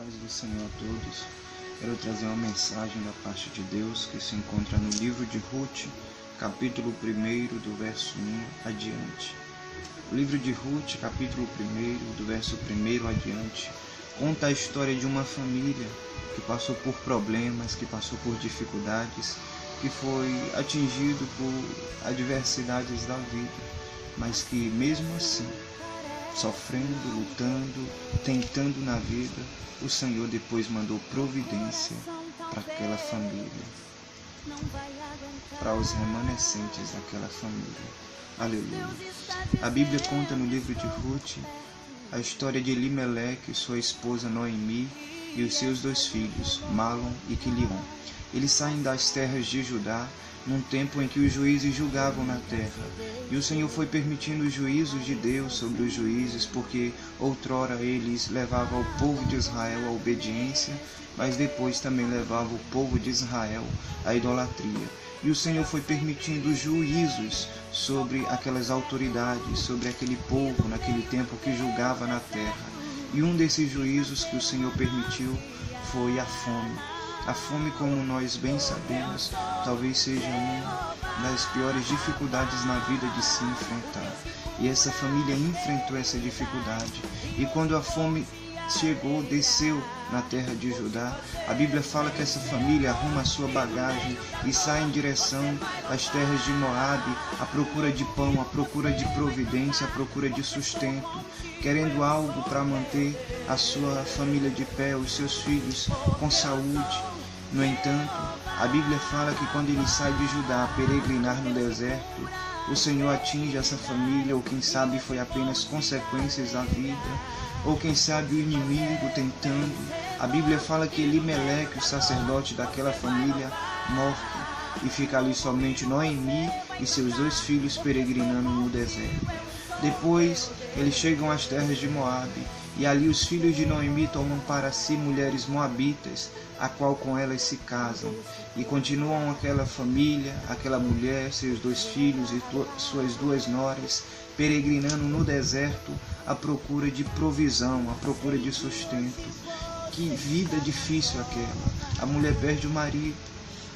paz do Senhor a todos. Quero trazer uma mensagem da parte de Deus que se encontra no livro de Ruth, capítulo 1, do verso 1 adiante. O livro de Ruth, capítulo 1, do verso 1 adiante, conta a história de uma família que passou por problemas, que passou por dificuldades, que foi atingido por adversidades da vida, mas que mesmo assim, sofrendo, lutando, tentando na vida, o Senhor depois mandou providência para aquela família, para os remanescentes daquela família. Aleluia. A Bíblia conta no livro de Ruth a história de Elimeleque, sua esposa Noemi e os seus 2 filhos, Malom e Quilion. Eles saem das terras de Judá num tempo em que os juízes julgavam na terra. E o Senhor foi permitindo os juízos de Deus sobre os juízes, porque outrora eles levavam o povo de Israel à obediência, mas depois também levavam o povo de Israel à idolatria. E o Senhor foi permitindo juízos sobre aquelas autoridades, sobre aquele povo naquele tempo que julgava na terra. E um desses juízos que o Senhor permitiu foi a fome. A fome, como nós bem sabemos, talvez seja uma das piores dificuldades na vida de se enfrentar. E essa família enfrentou essa dificuldade. E quando a fome chegou, desceu na terra de Judá, a Bíblia fala que essa família arruma a sua bagagem e sai em direção às terras de Moabe, à procura de pão, à procura de providência, à procura de sustento, querendo algo para manter a sua família de pé, os seus filhos com saúde. No entanto, a Bíblia fala que quando ele sai de Judá a peregrinar no deserto, o Senhor atinge essa família, ou quem sabe foi apenas consequências da vida, ou quem sabe o inimigo tentando. A Bíblia fala que Elimeleque, o sacerdote daquela família, morre, e fica ali somente Noemi e seus 2 filhos peregrinando no deserto. Depois, eles chegam às terras de Moabe, e ali os filhos de Noemi tomam para si mulheres moabitas, a qual com elas se casam, e continuam aquela família, aquela mulher, seus 2 filhos e suas 2 noras, peregrinando no deserto à procura de provisão, à procura de sustento. Que vida difícil aquela! A mulher perde o marido,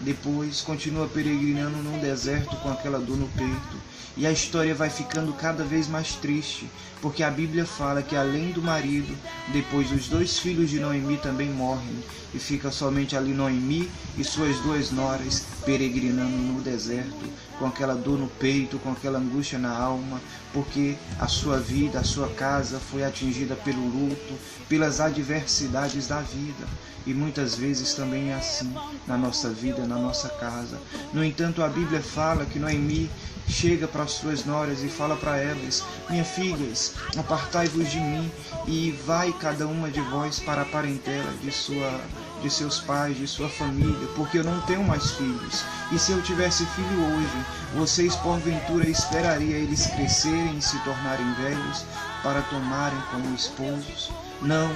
depois continua peregrinando no deserto com aquela dor no peito. E a história vai ficando cada vez mais triste, porque a Bíblia fala que além do marido, depois os 2 filhos de Noemi também morrem, e fica somente ali Noemi e suas 2 noras peregrinando no deserto, com aquela dor no peito, com aquela angústia na alma, porque a sua vida, a sua casa foi atingida pelo luto, pelas adversidades da vida. E muitas vezes também é assim na nossa vida, na nossa casa. No entanto, a Bíblia fala que Noemi chega para as suas noras e fala para elas: minhas filhas, apartai-vos de mim e vai cada uma de vós para a parentela de seus pais, de sua família, porque eu não tenho mais filhos. E se eu tivesse filho hoje, vocês porventura esperariam eles crescerem e se tornarem velhos para tomarem como esposos? Não.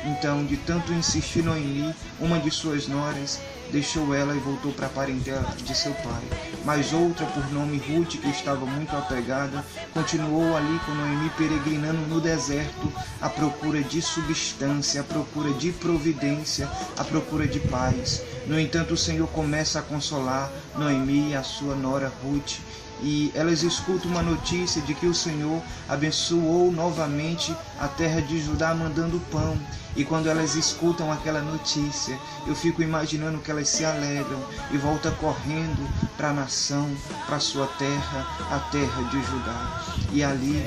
Então, de tanto insistir Noemi, uma de suas noras deixou ela e voltou para a parentela de seu pai. Mas outra, por nome Ruth, que estava muito apegada, continuou ali com Noemi peregrinando no deserto à procura de substância, à procura de providência, à procura de paz. No entanto, o Senhor começa a consolar Noemi e a sua nora Ruth, e elas escutam uma notícia de que o Senhor abençoou novamente a terra de Judá mandando pão. E quando elas escutam aquela notícia, eu fico imaginando que elas se alegram e voltam correndo para a nação, para a sua terra, a terra de Judá. E ali,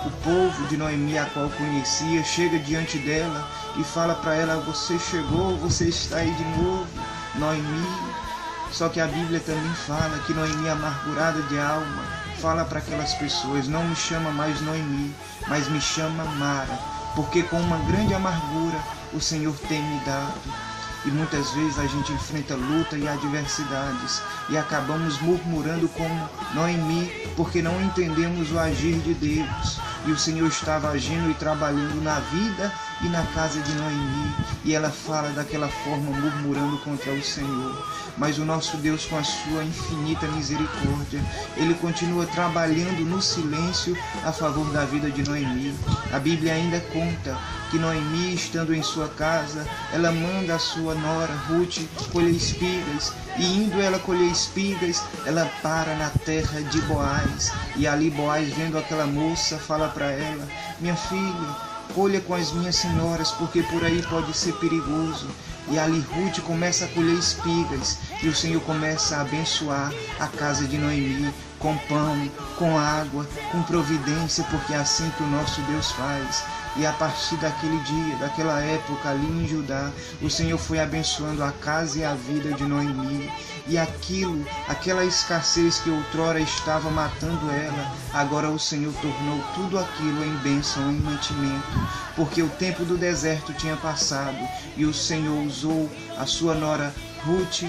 o povo de Noemi, a qual conhecia, chega diante dela e fala para ela: você chegou, você está aí de novo, Noemi. Só que a Bíblia também fala que Noemi, amargurada de alma, fala para aquelas pessoas: não me chama mais Noemi, mas me chama Mara, porque com uma grande amargura o Senhor tem me dado. E muitas vezes a gente enfrenta luta e adversidades e acabamos murmurando como Noemi, porque não entendemos o agir de Deus. e o Senhor estava agindo e trabalhando na vida e na casa de Noemi, e ela fala daquela forma, murmurando contra o Senhor. Mas o nosso Deus, com a sua infinita misericórdia, Ele continua trabalhando no silêncio a favor da vida de Noemi. A Bíblia ainda conta que Noemi, estando em sua casa, ela manda a sua nora Ruth colher espigas, e indo ela colher espigas, ela para na terra de Boaz, e ali Boaz, vendo aquela moça, fala para ela: minha filha, colha com as minhas senhoras, porque por aí pode ser perigoso. E ali Ruth começa a colher espigas, e o Senhor começa a abençoar a casa de Noemi com pão, com água, com providência, porque é assim que o nosso Deus faz. E a partir daquele dia, daquela época ali em Judá, o Senhor foi abençoando a casa e a vida de Noemi. E aquela escassez que outrora estava matando ela, agora o Senhor tornou tudo aquilo em bênção, em mantimento, porque o tempo do deserto tinha passado, e o Senhor usou a sua nora Ruth.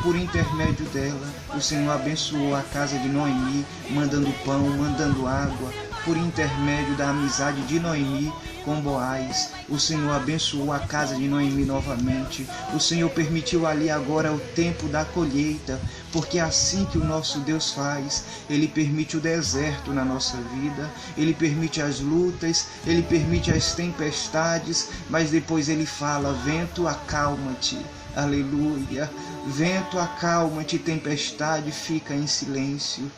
Por intermédio dela, o Senhor abençoou a casa de Noemi, mandando pão, mandando água. Por intermédio da amizade de Noemi com Boaz, o Senhor abençoou a casa de Noemi novamente. O Senhor permitiu ali agora o tempo da colheita, porque é assim que o nosso Deus faz. Ele permite o deserto na nossa vida, Ele permite as lutas, Ele permite as tempestades, mas depois Ele fala: vento, acalma-te. Aleluia. Vento, acalma-te, tempestade, fica em silêncio.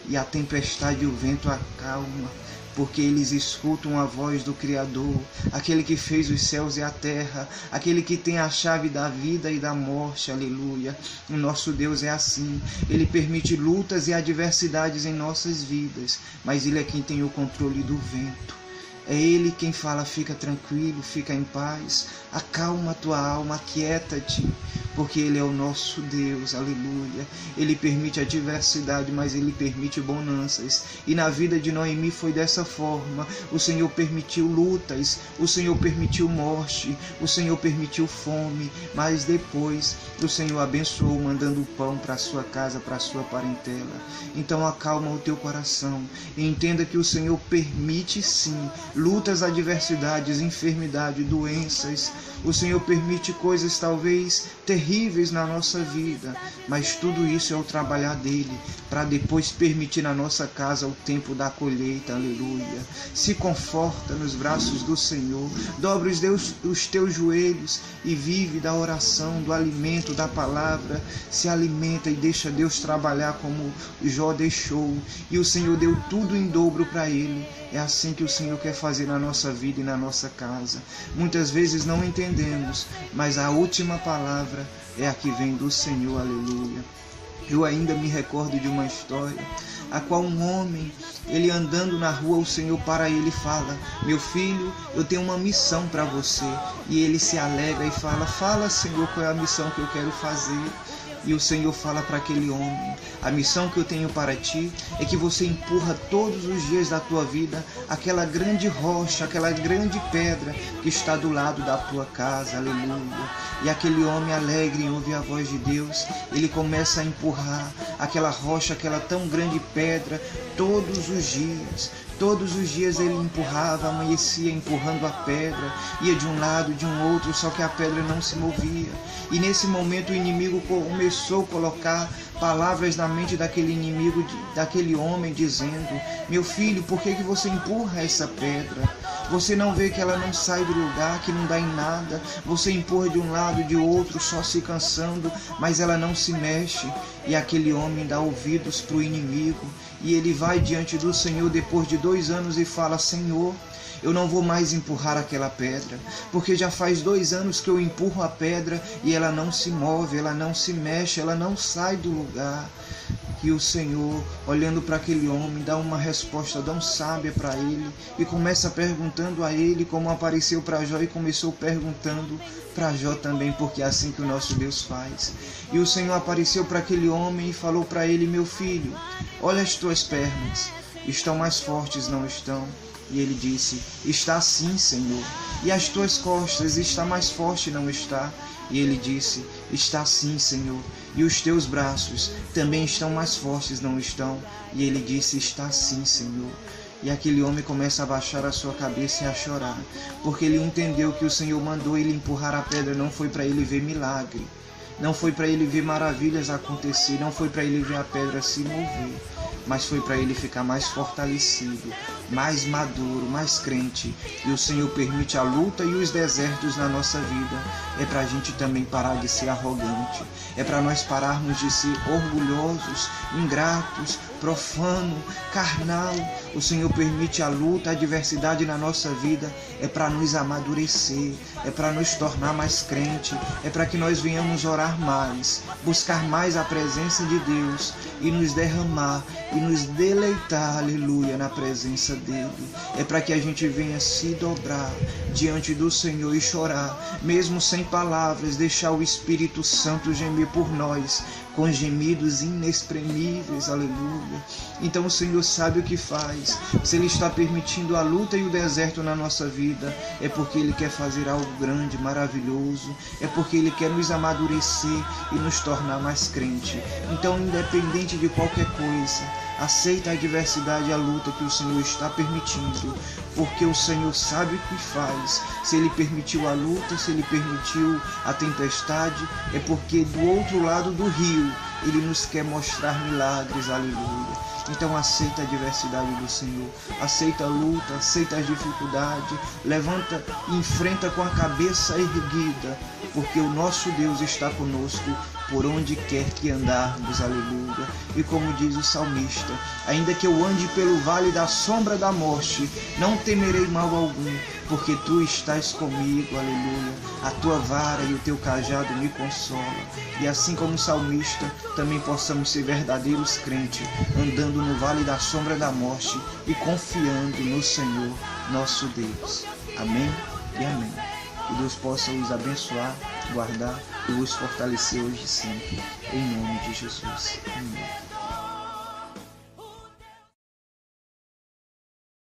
E a tempestade e o vento acalma, porque eles escutam a voz do Criador, aquele que fez os céus e a terra, aquele que tem a chave da vida e da morte. Aleluia. O nosso Deus é assim. Ele permite lutas e adversidades em nossas vidas, mas Ele é quem tem o controle do vento. É Ele quem fala: fica tranquilo, fica em paz, acalma a tua alma, aquieta-te, porque Ele é o nosso Deus. Aleluia. Ele permite adversidade, mas Ele permite bonanças. E na vida de Noemi foi dessa forma. O Senhor permitiu lutas, o Senhor permitiu morte, o Senhor permitiu fome, mas depois o Senhor abençoou, mandando pão para a sua casa, para a sua parentela. Então acalma o teu coração e entenda que o Senhor permite sim lutas, adversidades, enfermidade, doenças. O Senhor permite coisas talvez terríveis na nossa vida, mas tudo isso é o trabalhar dele, para depois permitir na nossa casa o tempo da colheita. Aleluia. Se conforta nos braços do Senhor, dobra os teus joelhos e vive da oração, do alimento, da palavra. Se alimenta e deixa Deus trabalhar como Jó deixou, e o Senhor deu tudo em dobro para ele. É assim que o Senhor quer fazer na nossa vida e na nossa casa. Muitas vezes não entendemos, mas a última palavra é a que vem do Senhor. Aleluia. Eu ainda me recordo de uma história, a qual um homem, ele andando na rua, o Senhor para ele e fala: meu filho, eu tenho uma missão para você. E ele se alegra e fala: fala, Senhor, qual é a missão que eu quero fazer? E o Senhor fala para aquele homem: a missão que eu tenho para ti é que você empurra todos os dias da tua vida aquela grande rocha, aquela grande pedra que está do lado da tua casa. Aleluia. E aquele homem alegre ouve a voz de Deus. Ele começa a empurrar aquela rocha, aquela tão grande pedra, todos os dias. Todos os dias ele empurrava, amanhecia empurrando a pedra, ia de um lado, de um outro, só que a pedra não se movia. E nesse momento o inimigo começou a colocar palavras na mente daquele inimigo, daquele homem, dizendo: meu filho, por que você empurra essa pedra? Você não vê que ela não sai do lugar, que não dá em nada? Você empurra de um lado, de outro, só se cansando, mas ela não se mexe. E aquele homem dá ouvidos para o inimigo, e ele vai diante do Senhor depois de 2 anos e fala: Senhor, eu não vou mais empurrar aquela pedra, porque já faz 2 anos que eu empurro a pedra e ela não se move, ela não se mexe, ela não sai do lugar. E o Senhor, olhando para aquele homem, dá uma resposta tão sábia para ele e começa perguntando a ele, como apareceu para Jó e começou perguntando para Jó também, porque é assim que o nosso Deus faz. E o Senhor apareceu para aquele homem e falou para ele: meu filho, olha as tuas pernas, estão mais fortes, não estão? E ele disse: está sim, Senhor. E as tuas costas, está mais forte, não está? E ele disse: está sim, Senhor. E os teus braços também estão mais fortes, não estão? E ele disse: está sim, Senhor. E aquele homem começa a baixar a sua cabeça e a chorar, porque ele entendeu que o Senhor mandou ele empurrar a pedra, não foi para ele ver milagre, não foi para ele ver maravilhas acontecer, não foi para ele ver a pedra se mover, mas foi para ele ficar mais fortalecido, mais maduro, mais crente. E o Senhor permite a luta e os desertos na nossa vida. É para a gente também parar de ser arrogante, é para nós pararmos de ser orgulhosos, ingratos, profano, carnal. O Senhor permite a luta, a adversidade na nossa vida, é para nos amadurecer, é para nos tornar mais crente, é para que nós venhamos orar mais, buscar mais a presença de Deus e nos derramar e nos deleitar, aleluia, na presença dele. É para que a gente venha se dobrar diante do Senhor e chorar, mesmo sem palavras, deixar o Espírito Santo gemer por nós, com gemidos inexprimíveis, aleluia. Então o Senhor sabe o que faz. Se Ele está permitindo a luta e o deserto na nossa vida, é porque Ele quer fazer algo grande, maravilhoso, é porque Ele quer nos amadurecer e nos tornar mais crente. Então, independente de qualquer coisa, aceita a adversidade e a luta que o Senhor está permitindo, porque o Senhor sabe o que faz. Se Ele permitiu a luta, se Ele permitiu a tempestade, é porque do outro lado do rio Ele nos quer mostrar milagres, aleluia. Então aceita a adversidade do Senhor, aceita a luta, aceita as dificuldades, levanta e enfrenta com a cabeça erguida, porque o nosso Deus está conosco por onde quer que andarmos, aleluia. E como diz o salmista, ainda que eu ande pelo vale da sombra da morte, não temerei mal algum, porque tu estás comigo, aleluia. A tua vara e o teu cajado me consolam. E assim como o salmista, também possamos ser verdadeiros crentes, andando no vale da sombra da morte e confiando no Senhor, nosso Deus. Amém e amém. Que Deus possa os abençoar, guardar e os fortalecer hoje e sempre. Em nome de Jesus. Amém.